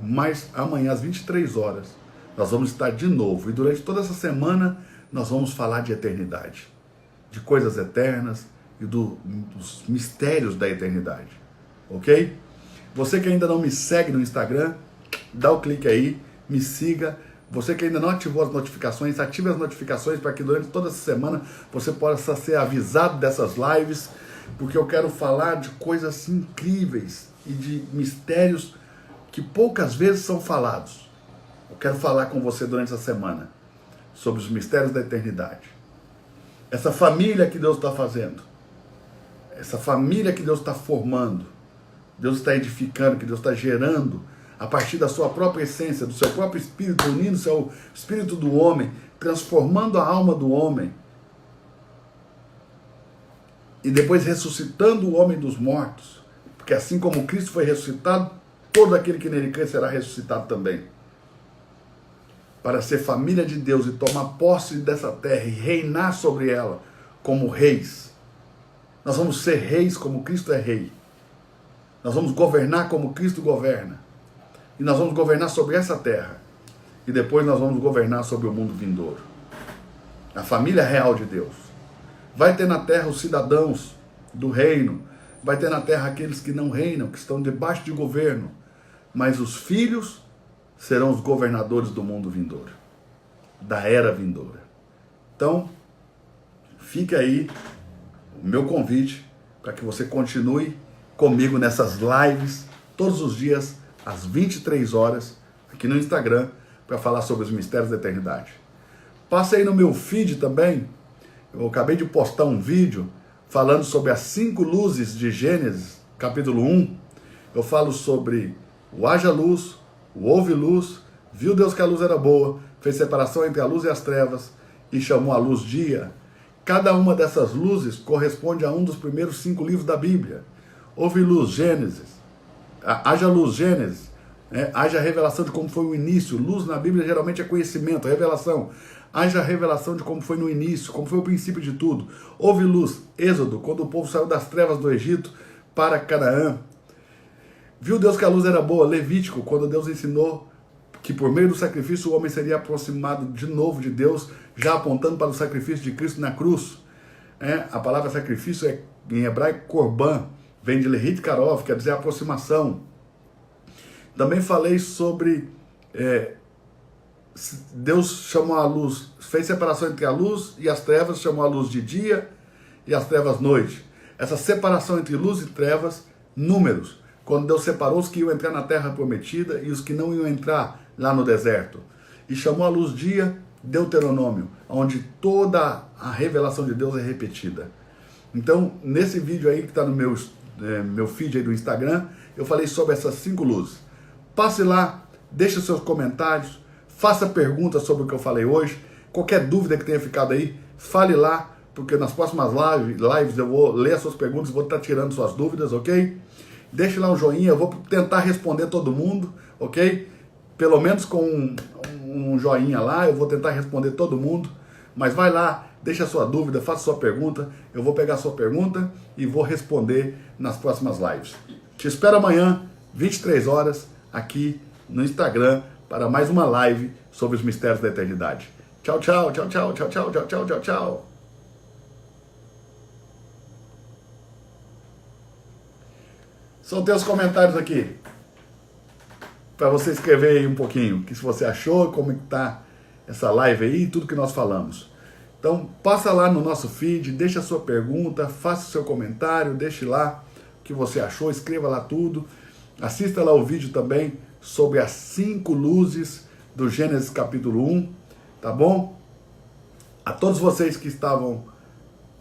mas amanhã às 23 horas nós vamos estar de novo, e durante toda essa semana nós vamos falar de eternidade, de coisas eternas e dos mistérios da eternidade, ok? Você que ainda não me segue no Instagram, dá o clique aí, me siga. Você que ainda não ativou as notificações, ative as notificações para que durante toda essa semana você possa ser avisado dessas lives, porque eu quero falar de coisas incríveis e de mistérios que poucas vezes são falados. Eu quero falar com você durante essa semana sobre os mistérios da eternidade. Essa família que Deus está fazendo, essa família que Deus está formando, Deus está edificando, que Deus está gerando a partir da sua própria essência, do seu próprio espírito, unindo-se ao espírito do homem, transformando a alma do homem, e depois ressuscitando o homem dos mortos, porque assim como Cristo foi ressuscitado, todo aquele que nele crê será ressuscitado também. Para ser família de Deus e tomar posse dessa terra e reinar sobre ela como reis. Nós vamos ser reis como Cristo é rei. Nós vamos governar como Cristo governa. E nós vamos governar sobre essa terra. E depois nós vamos governar sobre o mundo vindouro. A família real de Deus. Vai ter na terra os cidadãos do reino. Vai ter na terra aqueles que não reinam, que estão debaixo de governo. Mas os filhos serão os governadores do mundo vindouro. Da era vindoura. Então, fica aí o meu convite para que você continue comigo nessas lives, todos os dias, às 23 horas, aqui no Instagram, para falar sobre os mistérios da eternidade. Passa aí no meu feed também, eu acabei de postar um vídeo falando sobre as 5 luzes de Gênesis, capítulo 1. Eu falo sobre o haja luz, o houve luz, viu Deus que a luz era boa, fez separação entre a luz e as trevas, e chamou a luz dia. Cada uma dessas luzes corresponde a um dos primeiros 5 livros da Bíblia. Houve luz, Gênesis. Haja luz, Gênesis. Haja revelação de como foi o início. Luz na Bíblia geralmente é conhecimento, revelação. Haja revelação de como foi no início, como foi o princípio de tudo. Houve luz, Êxodo, quando o povo saiu das trevas do Egito para Canaã. Viu Deus que a luz era boa, Levítico, quando Deus ensinou que por meio do sacrifício o homem seria aproximado de novo de Deus, já apontando para o sacrifício de Cristo na cruz. A palavra sacrifício é em hebraico korban, vem de Lehit Karov, quer dizer aproximação. Também falei sobre Deus chamou a luz, fez separação entre a luz e as trevas, chamou a luz de dia e as trevas noite. Essa separação entre luz e trevas, números, quando Deus separou os que iam entrar na terra prometida e os que não iam entrar lá no deserto. E chamou a luz dia, Deuteronômio, onde toda a revelação de Deus é repetida. Então, nesse vídeo aí que está no meu feed aí do Instagram, eu falei sobre essas 5 luzes. Passe lá, deixe seus comentários, faça perguntas sobre o que eu falei hoje. Qualquer dúvida que tenha ficado aí, fale lá, porque nas próximas lives eu vou ler as suas perguntas e vou estar tirando suas dúvidas, ok? Deixe lá um joinha, eu vou tentar responder todo mundo, ok? Pelo menos com um joinha lá, eu vou tentar responder todo mundo. Mas vai lá, deixa a sua dúvida, faça a sua pergunta. Eu vou pegar a sua pergunta e vou responder nas próximas lives. Te espero amanhã, 23 horas, aqui no Instagram, para mais uma live sobre os mistérios da eternidade. Tchau, tchau, tchau, tchau, tchau, tchau, tchau, tchau, tchau, tchau. Soltei os comentários aqui, para você escrever aí um pouquinho, o que você achou, como está essa live aí, tudo que nós falamos. Então, passa lá no nosso feed, deixa a sua pergunta, faça o seu comentário, deixe lá o que você achou, escreva lá tudo. Assista lá o vídeo também sobre as 5 luzes do Gênesis capítulo 1, tá bom? A todos vocês que estavam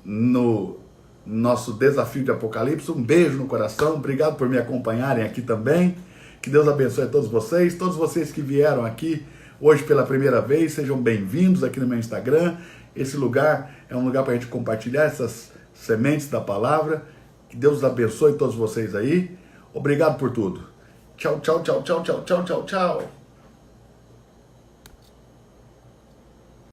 no nosso desafio de Apocalipse, um beijo no coração, obrigado por me acompanharem aqui também, que Deus abençoe a todos vocês que vieram aqui hoje pela primeira vez, sejam bem-vindos aqui no meu Instagram. Esse lugar é um lugar para a gente compartilhar essas sementes da palavra, que Deus abençoe todos vocês aí, obrigado por tudo. Tchau, tchau, tchau, tchau, tchau, tchau, tchau, tchau.